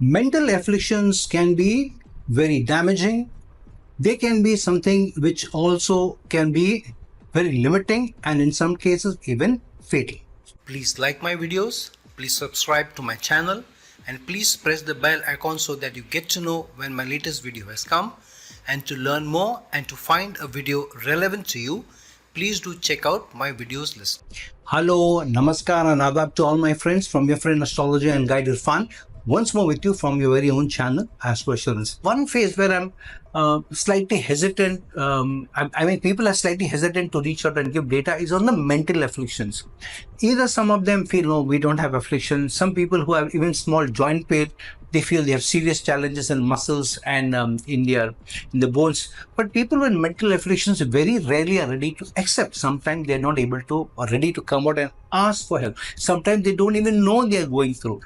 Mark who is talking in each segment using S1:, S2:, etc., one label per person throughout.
S1: Mental afflictions can be very damaging. They can be something which also can be very limiting and in some cases even fatal.
S2: Please like my videos, please subscribe to my channel, and please press the bell icon so that you get to know when my latest video has come. And to learn more and to find a video relevant to you, please do check out my videos list.
S1: Hello, namaskar and adab to all my friends from your friend Astrology and Guide Irfan. Once more with you from your very own channel, Astro Assurance. One phase where I'm slightly hesitant, I mean people are slightly hesitant to reach out and give data is on the mental afflictions. Either some of them feel, no, we don't have affliction. Some people who have even small joint pain, they feel they have serious challenges in muscles and in the bones. But people with mental afflictions very rarely are ready to accept. Sometimes they're not able to or ready to come out and ask for help. Sometimes they don't even know they're going through.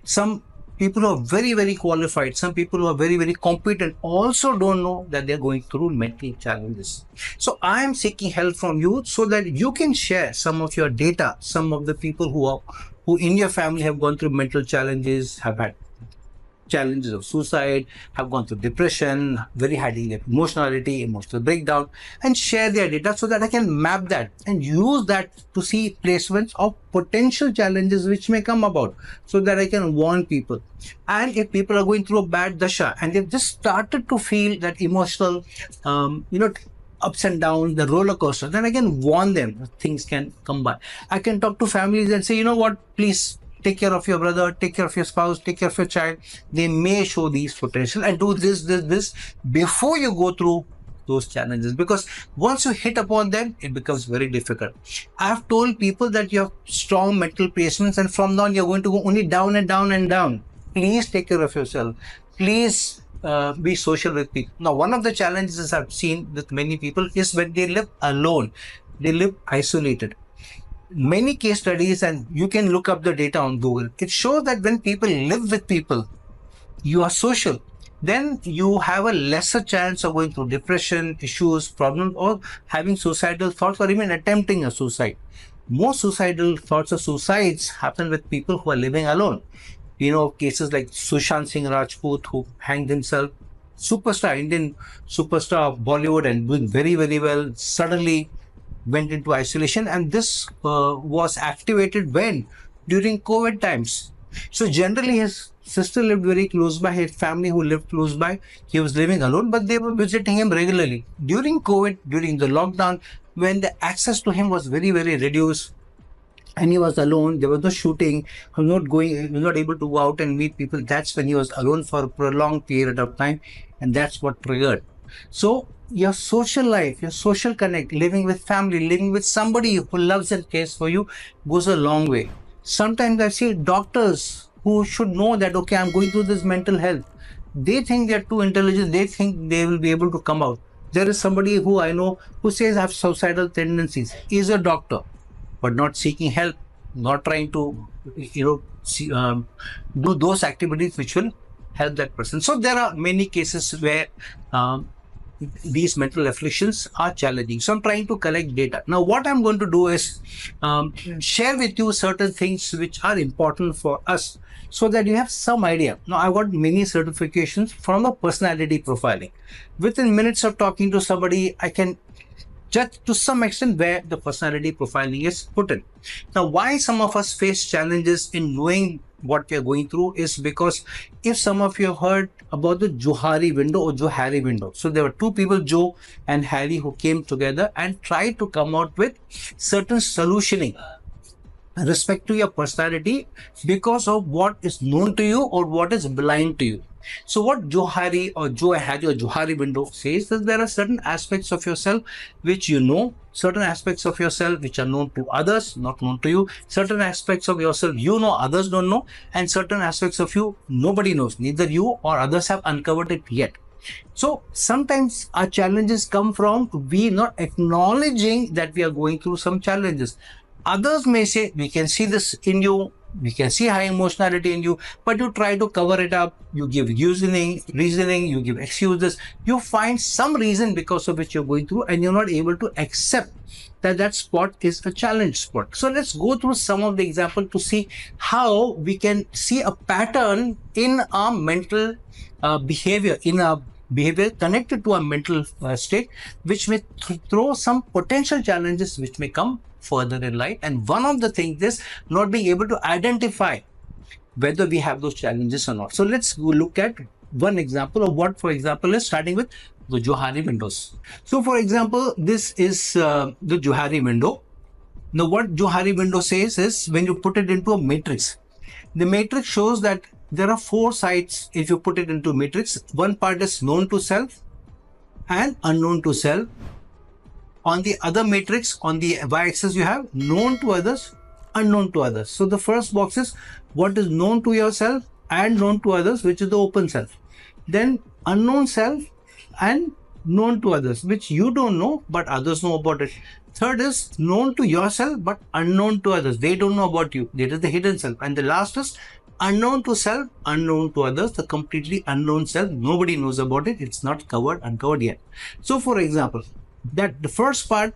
S1: Some people who are very, very qualified, some people who are very, very competent also don't know that they're going through mental challenges. So I am seeking help from you so that you can share some of your data, some of the people who in your family have gone through mental challenges, have had challenges of suicide, have gone through depression, very high degree of emotionality, emotional breakdown, and share their data so that I can map that and use that to see placements of potential challenges which may come about so that I can warn people. And if people are going through a bad dasha and they've just started to feel that emotional, ups and downs, the roller coaster, then I can warn them things can come by. I can talk to families and say, you know what, please take care of your brother, take care of your spouse, take care of your child. They may show these potential and do this before you go through those challenges, because once you hit upon them, it becomes very difficult. I've told people that you have strong mental placements and from now on you're going to go only down and down and down. Please take care of yourself. Please be social with people. Now, one of the challenges I've seen with many people is when they live alone, they live isolated. Many case studies, and you can look up the data on Google, it shows that when people live with people, you are social, then you have a lesser chance of going through depression, issues, problems, or having suicidal thoughts or even attempting a suicide. Most suicidal thoughts or suicides happen with people who are living alone. You know, cases like Sushant Singh Rajput, who hanged himself, superstar, Indian superstar of Bollywood and doing very, very well, suddenly went into isolation, and this was activated when? During COVID times. So generally his sister lived very close by, his family who lived close by, he was living alone, but they were visiting him regularly. During COVID, during the lockdown, when the access to him was very, very reduced, and he was alone, there was no shooting, he was not able to go out and meet people, that's when he was alone for a prolonged period of time, and that's what triggered. So your social life, your social connect, living with family, living with somebody who loves and cares for you goes a long way. Sometimes I see doctors who should know that, okay, I'm going through this mental health. They think they're too intelligent. They think they will be able to come out. There is somebody who I know who says I have suicidal tendencies. He's a doctor, but not seeking help, not trying to, do those activities which will help that person. So there are many cases where these mental afflictions are challenging. So I'm trying to collect data. Now what I'm going to do is share with you certain things which are important for us so that you have some idea. Now I've got many certifications from a personality profiling. Within minutes of talking to somebody, I can judge to some extent where the personality profiling is put in. Now why some of us face challenges in knowing what we are going through is because if some of you have heard about the Johari window or Johari window. So there were two people, Joe and Harry, who came together and tried to come out with certain solutioning with respect to your personality because of what is known to you or what is blind to you. So what Johari or Johari or Johari window says is there are certain aspects of yourself which you know, certain aspects of yourself which are known to others, not known to you, certain aspects of yourself you know, others don't know, and certain aspects of you nobody knows, neither you or others have uncovered it yet. So sometimes our challenges come from we not acknowledging that we are going through some challenges. Others may say, we can see this in you, We can see high emotionality in you, but you try to cover it up. You give reasoning, you give excuses. You find some reason because of which you're going through, and you're not able to accept that that spot is a challenge spot. So let's go through some of the example to see how we can see a pattern in our mental behavior, in our behavior connected to our mental state, which may throw some potential challenges which may come further in life. And one of the things is not being able to identify whether we have those challenges or not. So let's look at one example of what, for example, is starting with the Johari windows. So for example, this is the Johari window. Now what Johari window says is, when you put it into a matrix, the matrix shows that there are 4 sides. If you put it into matrix, one part is known to self and unknown to self. On the other matrix, on the y-axis, you have known to others, unknown to others. So the first box is what is known to yourself and known to others, which is the open self. Then unknown self and known to others, which you don't know, but others know about it. Third is known to yourself, but unknown to others. They don't know about you. That is the hidden self. And the last is unknown to self, unknown to others, the completely unknown self. Nobody knows about it. It's not uncovered yet. So for example, that the first part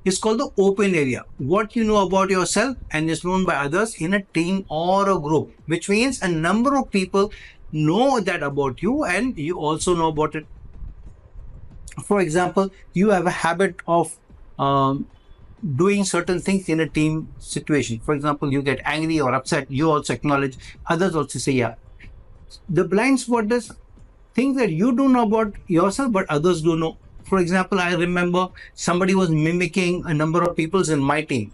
S1: is called the open area. What you know about yourself and is known by others in a team or a group, which means a number of people know that about you and you also know about it. For example, you have a habit of doing certain things in a team situation. For example, you get angry or upset, you also acknowledge, others also say, yeah. The blind spot is things that you do know about yourself, but others do know. For example, I remember somebody was mimicking a number of people in my team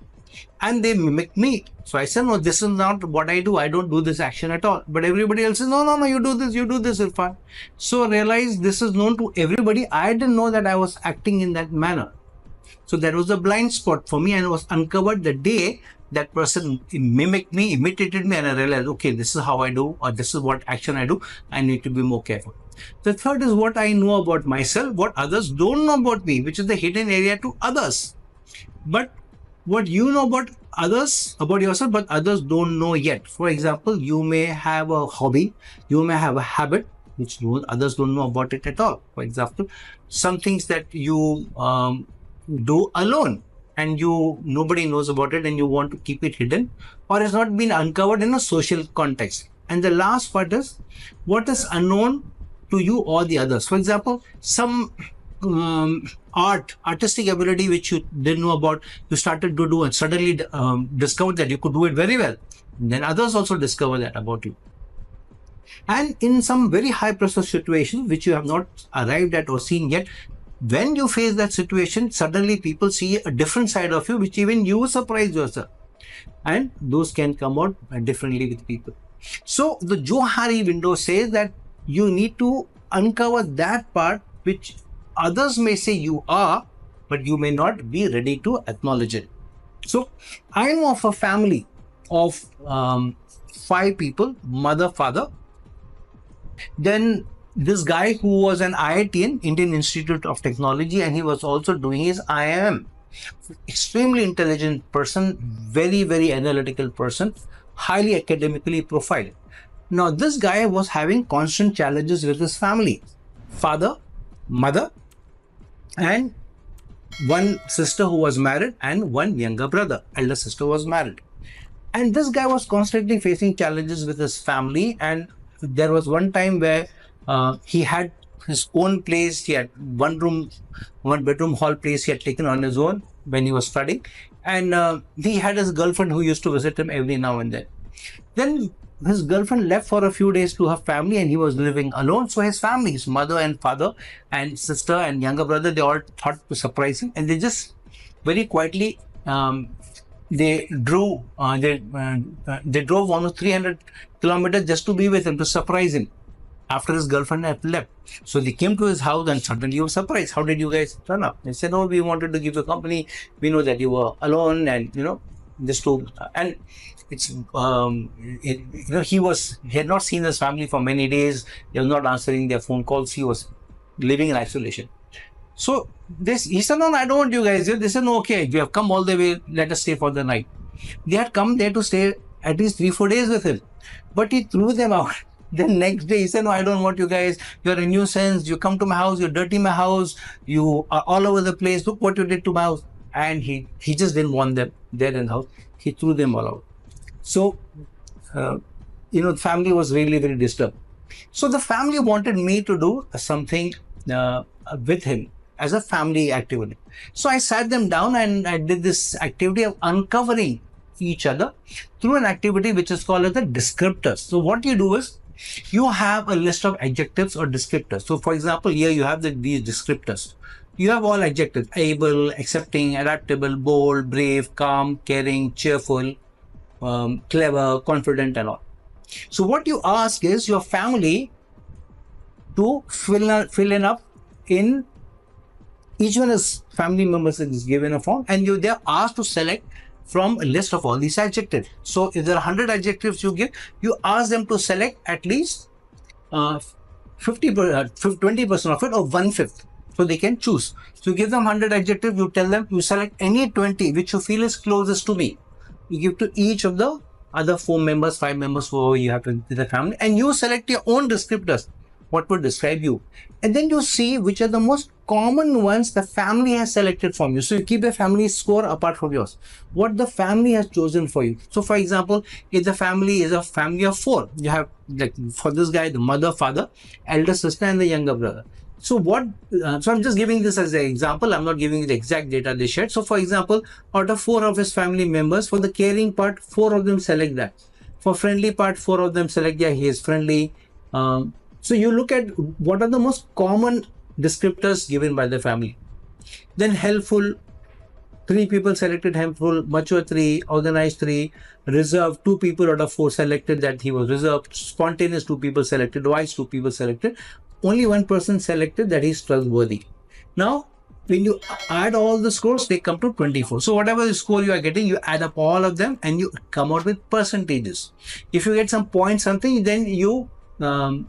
S1: and they mimicked me. So I said, no, this is not what I do. I don't do this action at all. But everybody else says, no, you do this, Irfan. So I realized this is known to everybody. I didn't know that I was acting in that manner. So that was a blind spot for me, and it was uncovered the day that person mimicked me, imitated me, and I realized, okay, this is how I do, or this is what action I do. I need to be more careful. The third is what I know about myself, what others don't know about me, which is the hidden area to others. But what you know about others, about yourself, but others don't know yet. For example, you may have a hobby, you may have a habit, which others don't know about it at all. For example, some things that you do alone and nobody knows about it and you want to keep it hidden, or has not been uncovered in a social context. And the last part is what is unknown to you or the others. For example, some artistic ability which you didn't know about, you started to do and suddenly discovered that you could do it very well. And then others also discover that about you. And in some very high pressure situations which you have not arrived at or seen yet, when you face that situation, suddenly people see a different side of you, which even you surprise yourself. And those can come out differently with people. So the Johari window says that you need to uncover that part which others may say you are, but you may not be ready to acknowledge it. So I know of a family of 5 people, mother, father. Then this guy who was an IITian, Indian Institute of Technology, and he was also doing his IIM. Extremely intelligent person, very, very analytical person, highly academically profiled. Now, this guy was having constant challenges with his family. Father, mother, and one sister who was married and one younger brother. Elder sister was married. And this guy was constantly facing challenges with his family. And there was one time where he had his own place. He had one bedroom hall place he had taken on his own when he was studying. And he had his girlfriend who used to visit him every now and then. Then his girlfriend left for a few days to her family and he was living alone. So his family, his mother and father and sister and younger brother, they all thought to surprise him. And they just very quietly, they drove almost 300 kilometers just to be with him, to surprise him after his girlfriend had left. So they came to his house and suddenly he was surprised. How did you guys turn up? They said, oh, we wanted to give you company. We know that you were alone and, just to, and it's, he had not seen his family for many days. They were not answering their phone calls. He was living in isolation. So he said, no, I don't want you guys here. They said, no, okay, you have come all the way. Let us stay for the night. They had come there to stay at least 3-4 days with him. But he threw them out. Then next day he said, no, I don't want you guys. You're a nuisance. You come to my house. You dirty my house. You are all over the place. Look what you did to my house. And he just didn't want them there in the house. He threw them all out. So, the family was really very disturbed. So the family wanted me to do something with him as a family activity. So I sat them down and I did this activity of uncovering each other through an activity which is called as the descriptors. So what you do is you have a list of adjectives or descriptors. So for example, here you have these descriptors. You have all adjectives: able, accepting, adaptable, bold, brave, calm, caring, cheerful, clever, confident, and all. So what you ask is your family to fill in up in each one is family members is given a form, and they're asked to select from a list of all these adjectives. So if there are 100 adjectives you give, you ask them to select at least 20% of it, or 1/5, so they can choose. So you give them 100 adjectives, you tell them you select any 20 which you feel is closest to me. You give to each of the other 4 members, 5 members, whoever you have in the family, and you select your own descriptors, what would describe you. And then you see which are the most common ones the family has selected from you. So you keep the family score apart from yours, what the family has chosen for you. So for example, if the family is a family of 4, you have, like for this guy, the mother, father, elder sister, and the younger brother. So so I'm just giving this as an example. I'm not giving the exact data they shared. So for example, out of 4 of his family members, for the caring part, 4 of them select that. For friendly part, 4 of them select, yeah, he is friendly. So you look at what are the most common descriptors given by the family. Then helpful, 3 people selected helpful, mature 3, organized 3, reserved 2 people out of 4 selected that he was reserved, spontaneous 2 people selected, wise 2 people selected, only 1 person selected that he is trustworthy. Now, when you add all the scores, they come to 24. So whatever the score you are getting, you add up all of them and you come out with percentages. If you get some point something, then you round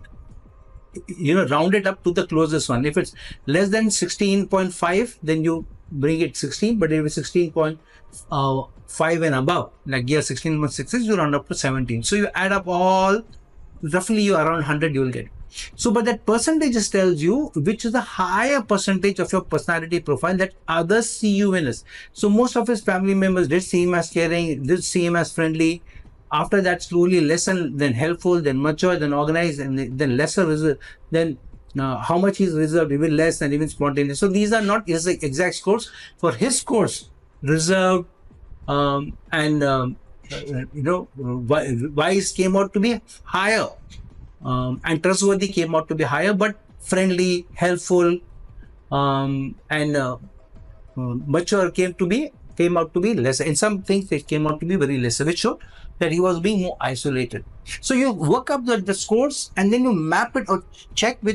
S1: it up to the closest one. If it's less than 16.5, then you bring it 16. But if it's 16.5 and above, like year 16.66, you round up to 17. So you add up all, roughly you around 100 you will get. So, but that percentage just tells you which is the higher percentage of your personality profile that others see you in as. So most of his family members did see him as caring, did see him as friendly. After that, slowly less, and then helpful, then mature, then organized, and then lesser reserved. Then how much he's reserved, even less, and even spontaneous. So these are not his exact scores. For his scores, reserved and wise came out to be higher, and trustworthy came out to be higher, but friendly, helpful, and mature came out to be lesser. In some things, it came out to be very lesser, which showed that he was being more isolated. So you work up the scores and then you map it or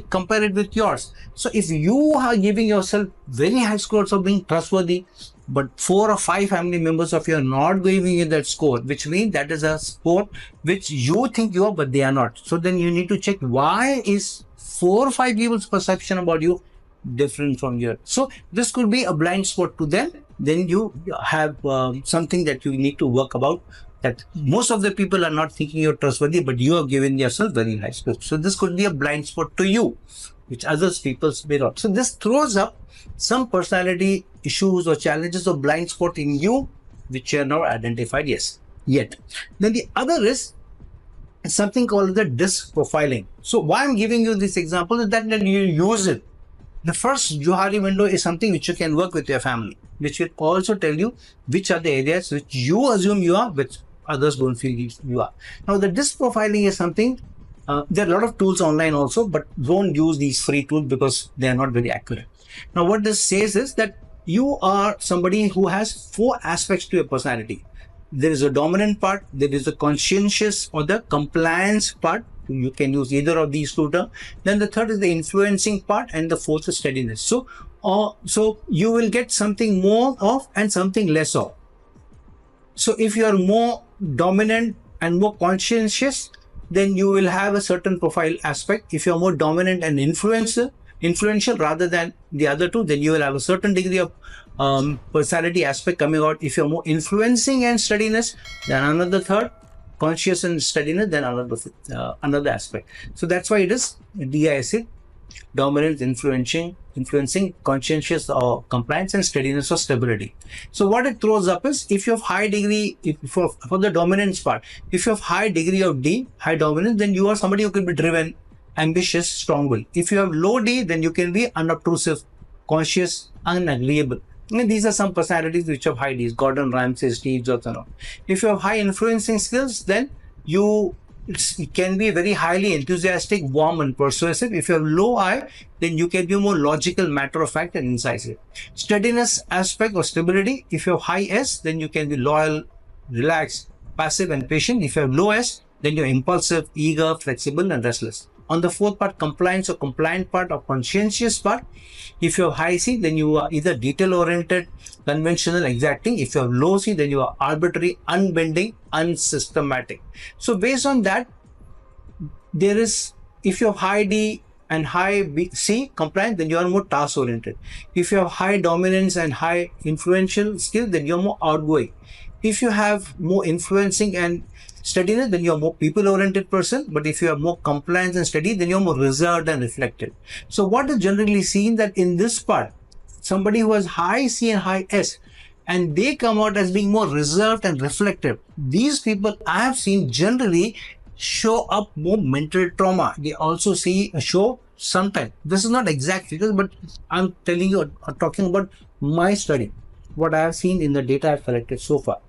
S1: compare it with yours. So if you are giving yourself very high scores of being trustworthy, but 4 or 5 family members of you are not giving you that score, which means that is a score which you think you are, but they are not. So then you need to check why is 4 or 5 people's perception about you different from yours. So this could be a blind spot to them. Then you have something that you need to work about, that most of the people are not thinking you're trustworthy, but you have given yourself very high scores. So this could be a blind spot to you, which others people may not. So this throws up some personality issues or challenges of blind spot in you, which you are not identified yet. Then the other is something called the disc profiling. So why I'm giving you this example is that you use it. The first Johari window is something which you can work with your family, which will also tell you which are the areas which you assume you are, which others don't feel you are. Now the disc profiling is something, there are a lot of tools online also, but don't use these free tools because they are not very accurate. Now what this says is that you are somebody who has 4 aspects to your personality. There is a dominant part, there is a conscientious or the compliance part. You can use either of these 2 terms. Then the third is the influencing part, and the fourth is steadiness. So you will get something more of and something less of. So if you are more dominant and more conscientious, then you will have a certain profile aspect. If you are more dominant and influential rather than the other 2, then you will have a certain degree of personality aspect coming out. If you're more influencing and steadiness, then another third. conscious and steadiness, then another aspect. So that's why it is DISC, dominance, influencing, conscientious or compliance, and steadiness or stability. So what it throws up is, if you have high degree, for the dominance part, if you have high degree of D, high dominance, then you are somebody who can be driven, ambitious, strong-willed. If you have low D, then you can be unobtrusive, conscious, unagreeable. And these are some personalities which have high Ds, Gordon Ramsay, Steve Jobs, and all. If you have high influencing skills, then you can be very highly enthusiastic, warm, and persuasive. If you have low I, then you can be more logical, matter of fact, and incisive. Steadiness aspect or stability, if you have high S, then you can be loyal, relaxed, passive, and patient. If you have low S, then you're impulsive, eager, flexible, and restless. On the fourth part, compliance or compliant part or conscientious part, if you have high C, then you are either detail-oriented, conventional, exacting. If you have low C, then you are arbitrary, unbending, unsystematic. So based on that, there is, if you have high D and high C compliant, then you are more task-oriented. If you have high dominance and high influential skill, then you're more outgoing. If you have more influencing and steadiness, then you're more people-oriented person. But if you have more compliance and steady, then you're more reserved and reflective. So what is generally seen that in this part, somebody who has high C and high S, and they come out as being more reserved and reflective, these people I have seen generally show up more mental trauma. They also show sometimes, this is not exact figures, but I'm telling you, I'm talking about my study, what I have seen in the data I've collected so far.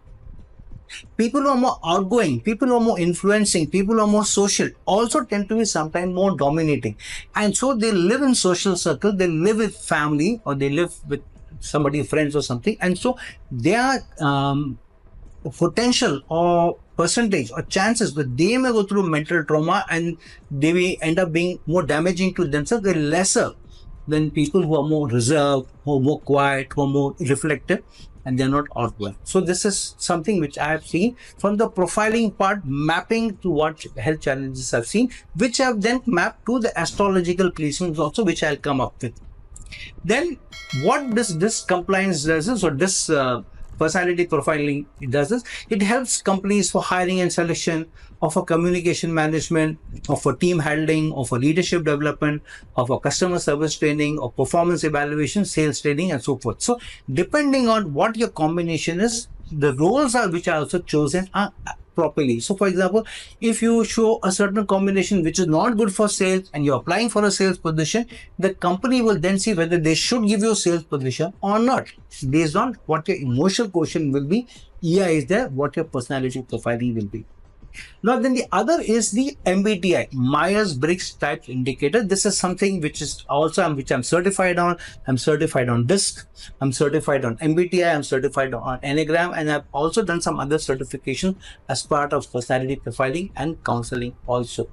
S1: People who are more outgoing, people who are more influencing, people who are more social also tend to be sometimes more dominating. And so they live in social circles, they live with family, or they live with somebody, friends or something. And so their potential or percentage or chances that they may go through mental trauma and they may end up being more damaging to themselves, they're lesser than people who are more reserved, who are more quiet, who are more reflective, and they're not outgoing. So this is something which I have seen from the profiling part, mapping to what health challenges I've seen, which I've then mapped to the astrological placements also, which I'll come up with. Then what this compliance does is, or this personality profiling does is, it helps companies for hiring and selection, or for communication management, or for team handling, or for leadership development, or for customer service training, or performance evaluation, sales training, and so forth. So depending on what your combination is, the roles are which are also chosen properly. So for example, if you show a certain combination which is not good for sales and you're applying for a sales position, the company will then see whether they should give you a sales position or not, based on what your emotional quotient will be. EI is there, what your personality profiling will be. Now then the other is the MBTI, Myers-Briggs type indicator. This is something which is also which I'm certified on. I'm certified on DISC, I'm certified on MBTI, I'm certified on Enneagram, and I've also done some other certification as part of personality profiling and counseling also.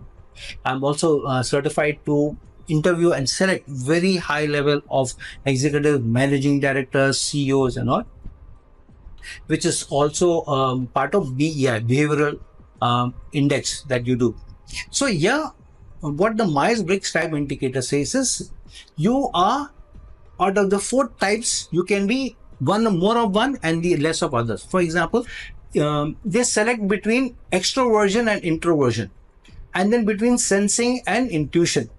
S1: I'm also certified to interview and select very high level of executive managing directors, CEOs and all, which is also part of BEI, behavioral index that you do. So yeah, what the Myers-Briggs type indicator says is, you are, out of the 4 types, you can be more of one and the less of others. For example, they select between extroversion and introversion, and then between sensing and intuition,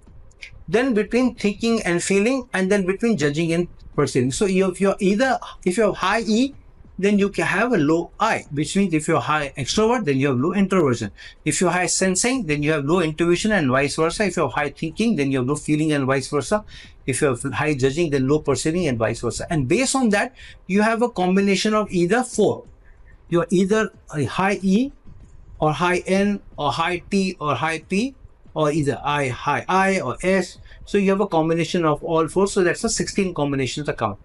S1: then between thinking and feeling, and then between judging and perceiving. So if you have high E, then you can have a low I, which means if you're high extrovert, then you have low introversion. If you're high sensing, then you have low intuition, and vice versa. If you have high thinking, then you have low feeling, and vice versa. If you have high judging, then low perceiving, and vice versa. And based on that, you have a combination of either 4. You're either a high E, or high N, or high T, or high P, or either high I, or S. So you have a combination of all 4. So that's a 16 combinations account.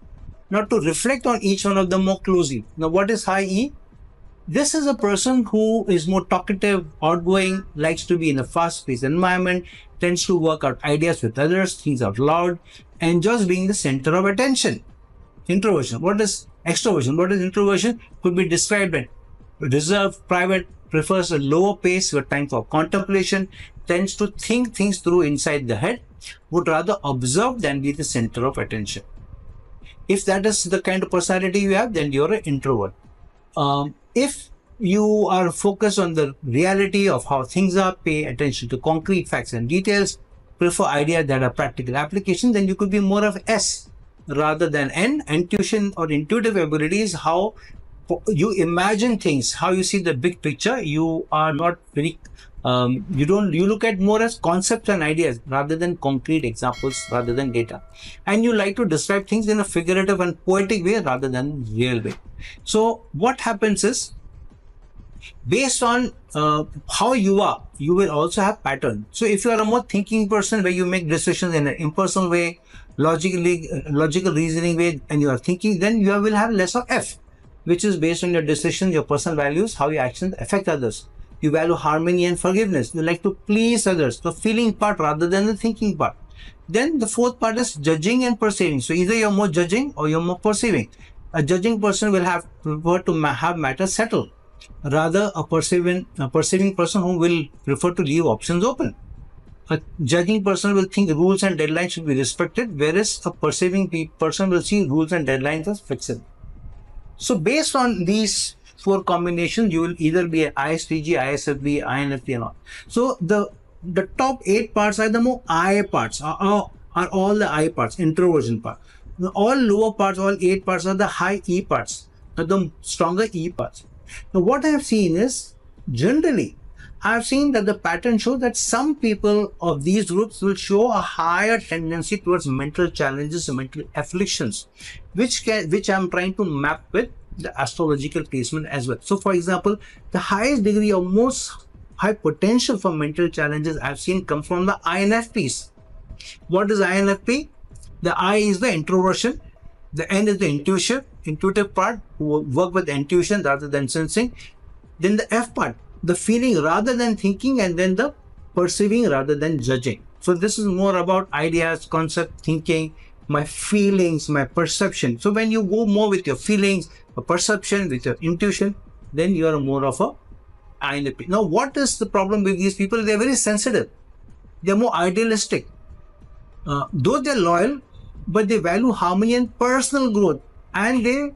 S1: Now to reflect on each one of them more closely. Now what is high E? This is a person who is more talkative, outgoing, likes to be in a fast-paced environment, tends to work out ideas with others, thinks out loud, enjoys being the center of attention. Introversion. What is extroversion? What is introversion? Could be described as reserved, private, prefers a lower pace with time for contemplation, tends to think things through inside the head, would rather observe than be the center of attention. If that is the kind of personality you have, then you're an introvert. If you are focused on the reality of how things are, pay attention to concrete facts and details, prefer ideas that are practical application, then you could be more of S rather than N. Intuition or intuitive ability is how you imagine things, how you see the big picture. You are not very, you look at more as concepts and ideas rather than concrete examples, rather than data. And you like to describe things in a figurative and poetic way rather than real way. So what happens is, based on how you are, you will also have pattern. So if you are a more thinking person where you make decisions in an impersonal way, logical reasoning way, and you are thinking, then you will have less of F, which is based on your decisions, your personal values, how your actions affect others. You value harmony and forgiveness. You like to please others, the feeling part rather than the thinking part. Then the fourth part is judging and perceiving. So either you're more judging or you're more perceiving. A judging person will have prefer to have matters settled, rather a perceiving person who will prefer to leave options open. A judging person will think rules and deadlines should be respected, whereas a perceiving person will see rules and deadlines as fixed. So based on these four combinations, you will either be an ISTG, ISFP, INFP and all. So the top 8 parts are the more I parts, are all the I parts, introversion part. All lower parts, all 8 parts are the high E parts, are the stronger E parts. Now what I have seen is, generally, I have seen that the pattern shows that some people of these groups will show a higher tendency towards mental challenges and mental afflictions, which I'm trying to map with the astrological placement as well. So for example, the highest degree or most high potential for mental challenges I've seen come from the INFPs. What is INFP? The I is the introversion, the N is the intuitive part, who work with intuition rather than sensing. Then the F part, the feeling rather than thinking, and then the perceiving rather than judging. So this is more about ideas, concept, thinking, my feelings, my perception. So when you go more with your feelings, your perception, with your intuition, then you are more of a INFP. Now what is the problem with these people? They are very sensitive. They are more idealistic. Though they are loyal, but they value harmony and personal growth, and they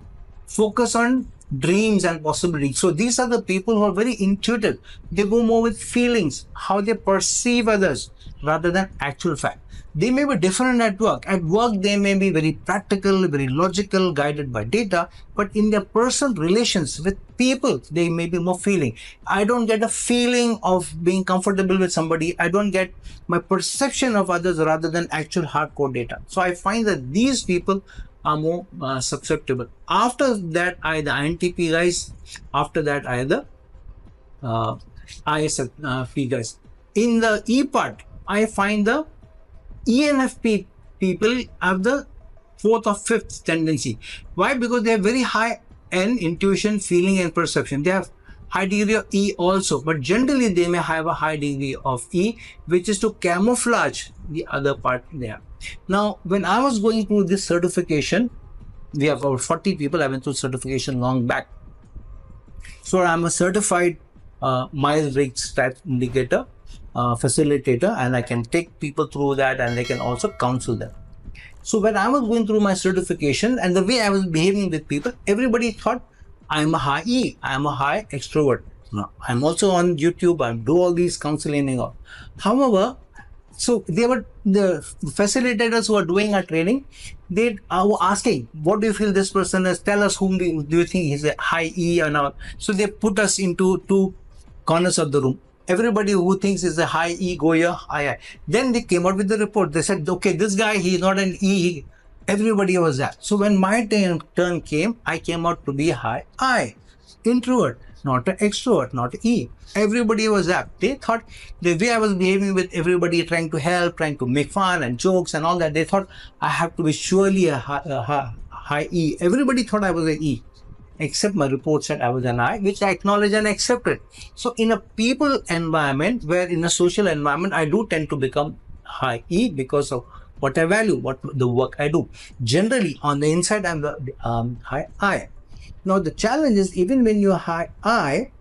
S1: focus on dreams and possibilities. So these are the people who are very intuitive. They go more with feelings, how they perceive others rather than actual fact. They may be different at work. At work, they may be very practical, very logical, guided by data, but in their personal relations with people, they may be more feeling. I don't get a feeling of being comfortable with somebody. I don't get my perception of others rather than actual hardcore data. So I find that these people are more susceptible. After that, I the INTP guys. After that, I the ISFP guys. In the E part, I find the ENFP people have the 4th or 5th tendency. Why? Because they have very high N, intuition, feeling and perception. They have high degree of E also, but generally they may have a high degree of E, which is to camouflage the other part there. Now, when I was going through this certification, we have over 40 people. I went through certification long back. So I'm a certified Myers-Briggs type indicator facilitator, and I can take people through that, and they can also counsel them. So when I was going through my certification and the way I was behaving with people, everybody thought I'm a high E, I'm a high extrovert. No, I'm also on YouTube, I do all these counseling and all. However, so they were the facilitators who are doing our training. They were asking, what do you feel this person is? Tell us whom do you think is a high E and all. So they put us into 2 corners of the room. Everybody who thinks is a high E, go here, high. Then they came out with the report. They said, okay, this guy, he's not an E. Everybody was that. So when my turn came, I came out to be a high I, introvert, not an extrovert, not an E. Everybody was that. They thought the way I was behaving with everybody, trying to help, trying to make fun and jokes and all that, they thought I have to be surely a high E. Everybody thought I was an E, except my report said I was an I, which I acknowledge and accepted. So in a people environment, where in a social environment, I do tend to become high E because of what I value, what the work I do. Generally, on the inside, I'm the high I. Now, the challenge is, even when you're high I,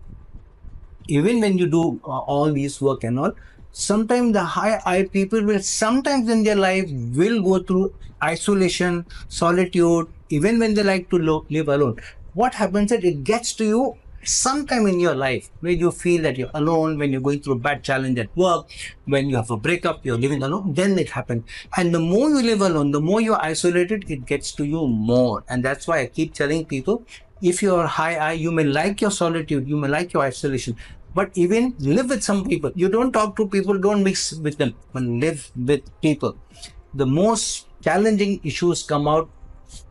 S1: even when you do all these work and all, sometimes the high I people will sometimes in their life will go through isolation, solitude, even when they like to live alone. What happens is it gets to you sometime in your life where you feel that you're alone, when you're going through a bad challenge at work, when you have a breakup, you're living alone, then it happens. And the more you live alone, the more you're isolated, it gets to you more. And that's why I keep telling people, if you're high I, you may like your solitude, you may like your isolation, but even live with some people. You don't talk to people, don't mix with them, but live with people. The most challenging issues come out,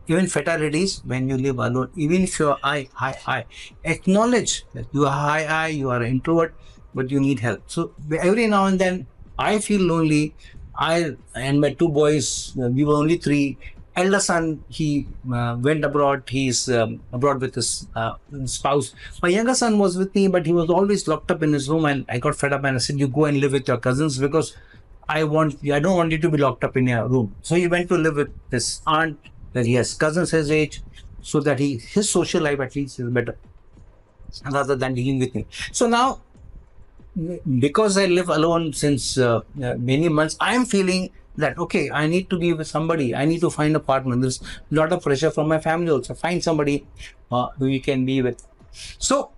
S1: even fatalities, when you live alone. Even if you're high, acknowledge that you are high, you are an introvert, but you need help. So every now and then I feel lonely. I and my two boys, we were only three. Elder son, he went abroad. He's abroad with his spouse. My younger son was with me, but he was always locked up in his room, and I got fed up and I said, you go and live with your cousins, because I don't want you to be locked up in your room. So he went to live with his aunt, that he has cousins his age, so that his social life at least is better, rather than dealing with me. So now, because I live alone since many months, I am feeling that, okay, I need to be with somebody. I need to find a partner. There's a lot of pressure from my family also. Find somebody who you can be with. So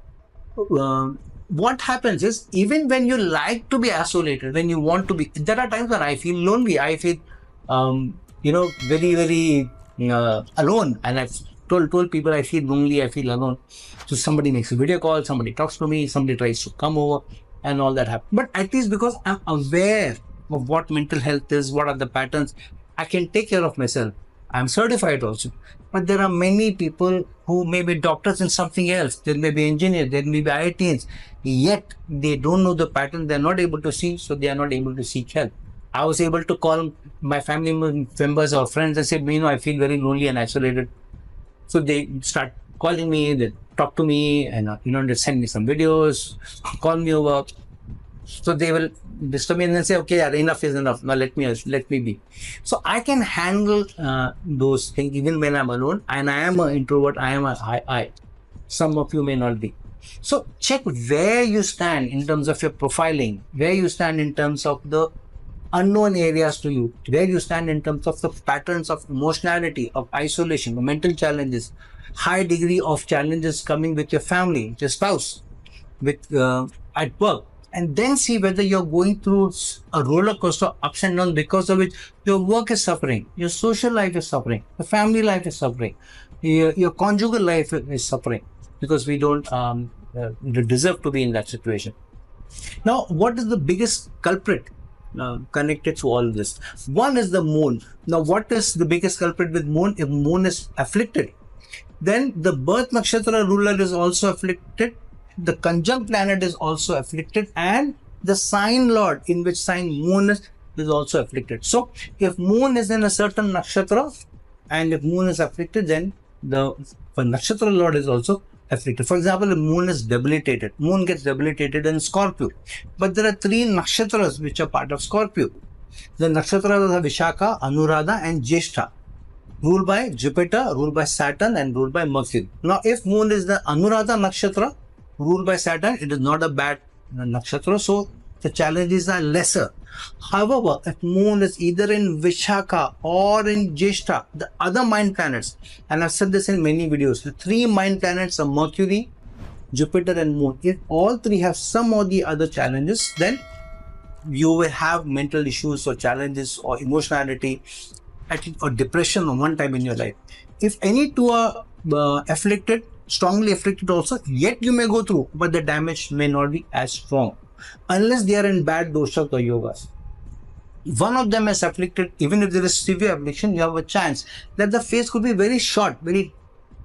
S1: what happens is, even when you like to be isolated, when you want to be, there are times when I feel lonely. I feel, very, very alone. And I've told people I feel lonely, I feel alone. So somebody makes a video call, somebody talks to me, somebody tries to come over, and all that happens. But at least because I'm aware of what mental health is, what are the patterns, I can take care of myself. I'm certified also. But there are many people who may be doctors in something else. There may be engineers, there may be IITs, yet they don't know the pattern. They're not able to see, so they are not able to seek help. I was able to call my family members or friends and say, I feel very lonely and isolated. So they start calling me, they talk to me, and they send me some videos, call me over. So they will disturb me and then say, okay, enough is enough. Now let me be. So I can handle those things even when I'm alone. And I am an introvert. I am a high. Some of you may not be. So check where you stand in terms of your profiling, where you stand in terms of the unknown areas to you, where you stand in terms of the patterns of emotionality, of isolation, of mental challenges, high degree of challenges coming with your family, your spouse, with at work. And then see whether you're going through a roller coaster, ups and downs, because of which your work is suffering, your social life is suffering, your family life is suffering, your conjugal life is suffering, because we don't deserve to be in that situation. Now, what is the biggest culprit connected to all this? One is the moon. Now, what is the biggest culprit with moon? If moon is afflicted, then the birth nakshatra ruler is also afflicted. The conjunct planet is also afflicted, and the sign lord, in which sign moon is also afflicted. So if moon is in a certain nakshatra and if moon is afflicted, then the nakshatra lord is also afflicted. For example, if moon is debilitated, moon gets debilitated in Scorpio. But there are three nakshatras which are part of Scorpio. The nakshatras are Vishaka, Anuradha, and Jyeshtha, ruled by Jupiter, ruled by Saturn, and ruled by Mercury. Now, if moon is the Anuradha nakshatra, ruled by Saturn, it is not a bad nakshatra, so the challenges are lesser. However, if moon is either in Vishaka or in Jyeshtha, the other mind planets, and I've said this in many videos, the three mind planets are Mercury, Jupiter, and moon. If all three have some or the other challenges, then you will have mental issues or challenges or emotionality or depression on one time in your life. If any two are afflicted, strongly afflicted also, yet you may go through, but the damage may not be as strong unless they are in bad doshas or yogas. One of them is afflicted, even if there is severe affliction, you have a chance that the phase could be very short, very,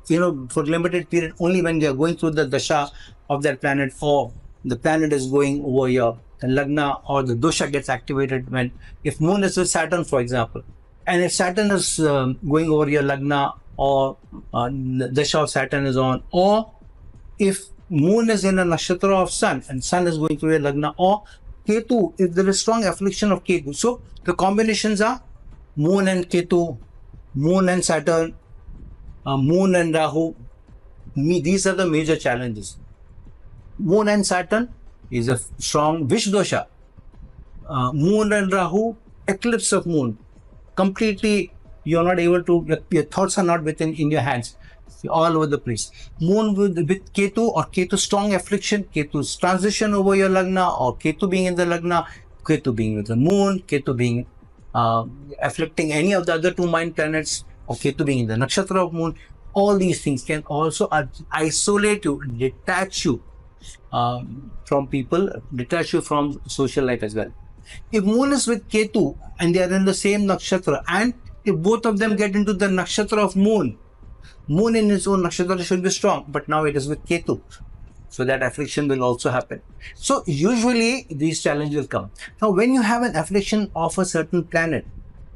S1: for limited period, only when you are going through the dasha of that planet, or the planet is going over your lagna, or the dosha gets activated when, if moon is with Saturn, for example, and if Saturn is going over your lagna, or the dasha of Saturn is on, or if moon is in a nakshatra of sun and sun is going through your lagna, or Ketu, if there is strong affliction of Ketu. So the combinations are moon and Ketu, moon and Saturn, moon and Rahu. These are the major challenges. Moon and Saturn is a strong Vish dosha. Moon and Rahu, eclipse of moon. Completely, you're not able to, your thoughts are not within in your hands. all over the place. Moon with Ketu or Ketu strong affliction, Ketu's transition over your Lagna, or Ketu being in the Lagna, Ketu being with the Moon, Ketu being afflicting any of the other two mind planets, or Ketu being in the nakshatra of Moon. All these things can also isolate you, detach you from people, detach you from social life as well. If Moon is with Ketu and they are in the same nakshatra, and if both of them get into the nakshatra of Moon, Moon in its own nakshatra should be strong, but now it is with Ketu. So that affliction will also happen. So usually these challenges will come. Now when you have an affliction of a certain planet,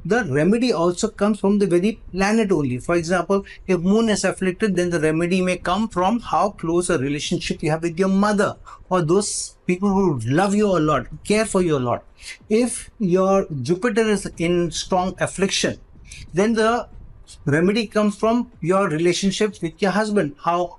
S1: the remedy also comes from the very planet only. For example, if Moon is afflicted, then the remedy may come from how close a relationship you have with your mother, or those people who love you a lot, care for you a lot. If your Jupiter is in strong affliction, then the remedy comes from your relationship with your husband. How,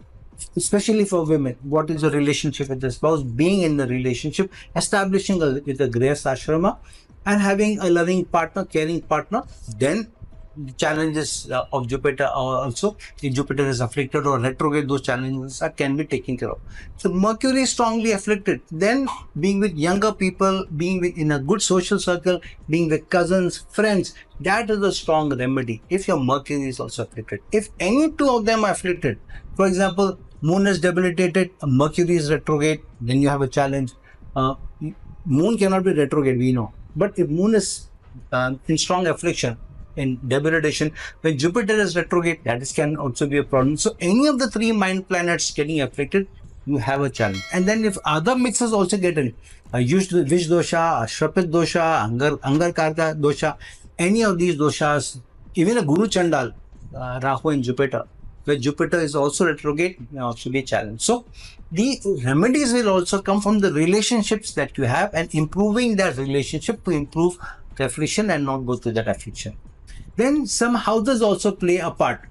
S1: especially for women, what is the relationship with the spouse, being in the relationship, establishing with a grace ashrama, and having a loving partner, caring partner. Then the challenges of Jupiter are also, if Jupiter is afflicted or retrograde, those challenges can be taken care of. So Mercury is strongly afflicted, then being with younger people, being in a good social circle, being with cousins, friends, that is a strong remedy if your Mercury is also afflicted. If any two of them are afflicted, for example, Moon is debilitated, Mercury is retrograde, then you have a challenge. Moon cannot be retrograde, we know. But if Moon is in strong affliction, in debilitation, when Jupiter is retrograde, that can also be a problem. So any of the three mind planets getting afflicted, you have a challenge. And then if other mixes also get in, Vish dosha, Shrapit dosha, Angar Karka dosha, any of these doshas, even a Guru Chandal, Rahu and Jupiter, where Jupiter is also retrograde, may also be a challenge. So the remedies will also come from the relationships that you have, and improving that relationship to improve the affliction and not go through that affliction. Then some houses also play a part.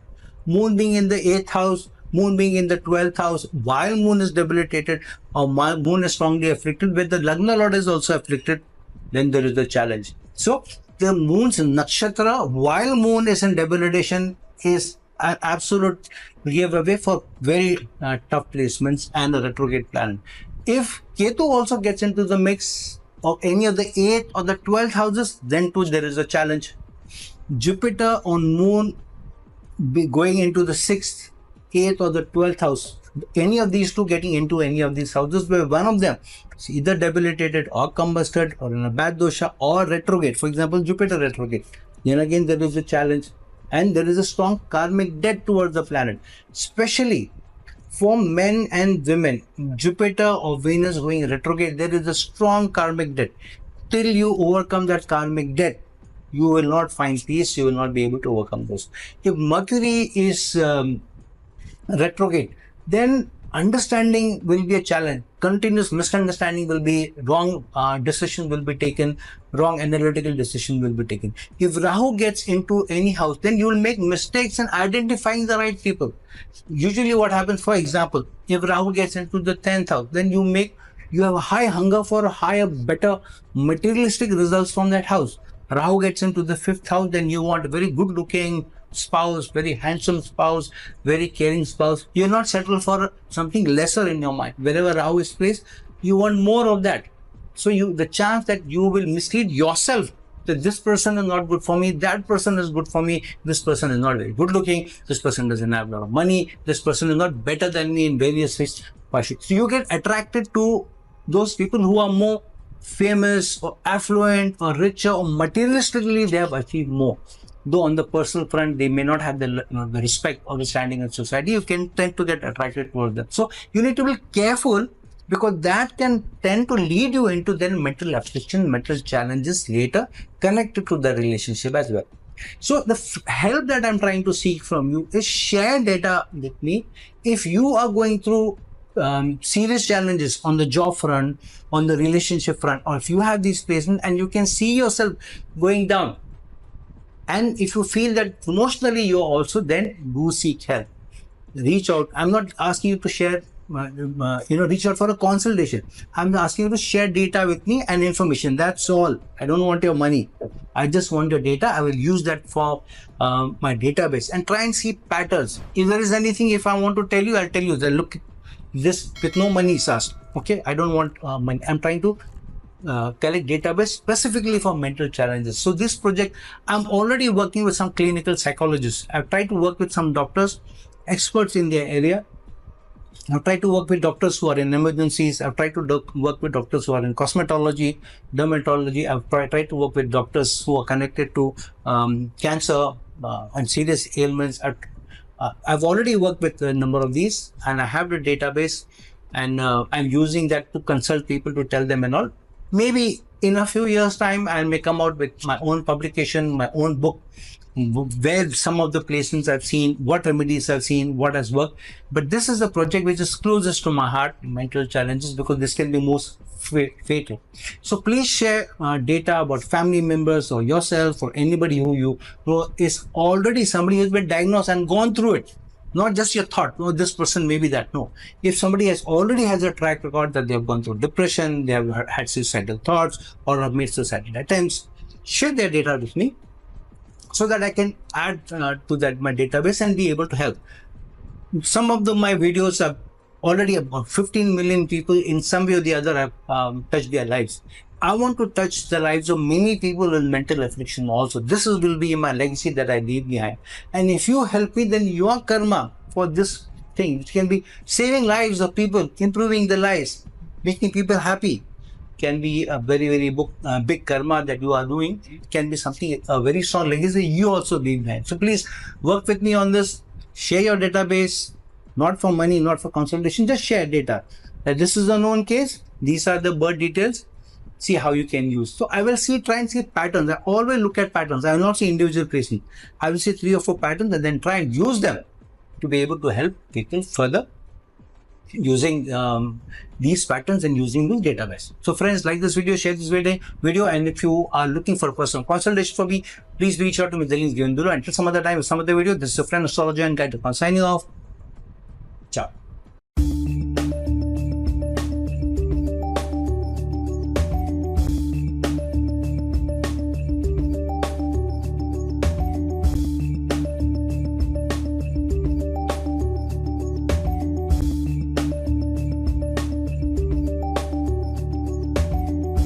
S1: Moon being in the 8th house, Moon being in the 12th house, while Moon is debilitated or Moon is strongly afflicted, where the Lagna Lord is also afflicted, then there is a challenge. So the Moon's nakshatra, while Moon is in debilitation, is an absolute giveaway for very tough placements and a retrograde planet. If Ketu also gets into the mix of any of the 8th or the 12th houses, then too there is a challenge. Jupiter on Moon be going into the 6th, 8th or the 12th house, any of these two getting into any of these houses, where one of them is either debilitated or combusted or in a bad dosha or retrograde, for example Jupiter retrograde, then again there is a challenge. And there is a strong karmic debt towards the planet, especially for men and women. Jupiter or Venus going retrograde, there is a strong karmic debt. Till you overcome that karmic debt, you will not find peace, you will not be able to overcome this. If Mercury is retrograde, then understanding will be a challenge. Continuous misunderstanding will be, wrong decision will be taken, wrong analytical decision will be taken. If Rahu gets into any house, then you will make mistakes in identifying the right people. Usually what happens, for example, if Rahu gets into the 10th house, then you have a high hunger for a higher, better materialistic results from that house. Rahu gets into the 5th house, then you want a very good looking spouse, very handsome spouse, very caring spouse. You're not settled for something lesser in your mind. Wherever Rahu is placed, you want more of that. So the chance that you will mislead yourself that this person is not good for me, that person is good for me, this person is not very good looking, this person doesn't have a lot of money, this person is not better than me in various ways. So you get attracted to those people who are more famous or affluent or richer or materialistically they have achieved more. Though on the personal front, they may not have the respect or the standing in society, you can tend to get attracted towards them. So you need to be careful, because that can tend to lead you into then mental affliction, mental challenges later connected to the relationship as well. So the help that I'm trying to seek from you is share data with me. If you are going through serious challenges on the job front, on the relationship front, or if you have these placements and you can see yourself going down, and if you feel that emotionally you are also, then do seek help. Reach out. I'm not asking you to share reach out for a consultation. I'm asking you to share data with me and information. That's all. I don't want your money. I just want your data. I will use that for my database and try and see patterns. If there is anything, if I want to tell you, I'll tell you that look, this with no money is asked. Okay, I don't want money. I'm trying to collect database specifically for mental challenges. So this project, I'm already working with some clinical psychologists. I've tried to work with some doctors, experts in their area. I've tried to work with doctors who are in emergencies. I've tried to work with doctors who are in cosmetology, dermatology. I've tried to work with doctors who are connected to cancer and serious ailments. I've already worked with a number of these, and I have the database, and I'm using that to consult people, to tell them and all. Maybe in a few years' time, I may come out with my own publication, my own book, where some of the placements I've seen, what remedies I've seen, what has worked. But this is a project which is closest to my heart, mental challenges, because this can be most fatal. So please share data about family members or yourself or anybody who you know is already somebody who's been diagnosed and gone through it. Not just your thought, no, this person may be that. No, if somebody already has a track record that they have gone through depression, they have had suicidal thoughts or have made suicidal attempts, share their data with me so that I can add to that my database and be able to help. Some of my videos have already about 15 million people in some way or the other have touched their lives. I want to touch the lives of many people with mental affliction also. This will be my legacy that I leave behind. And if you help me, then your karma for this thing, which can be saving lives of people, improving the lives, making people happy, can be a very, very big karma that you are doing. It can be something, a very strong legacy you also leave behind. So please work with me on this. Share your database, not for money, not for consultation, just share data. That this is a known case. These are the birth details. See how you can use. So I will try and see patterns. I always look at patterns. I will not see individual placing. I will see 3 or 4 patterns and then try and use them to be able to help people further using these patterns and using this database. So friends, like this video, share this video, and if you are looking for a personal consultation for me, please reach out to me. The link is given below. Until some other time with some other video, this is your friend astrologer and guide Irfan signing off. Ciao.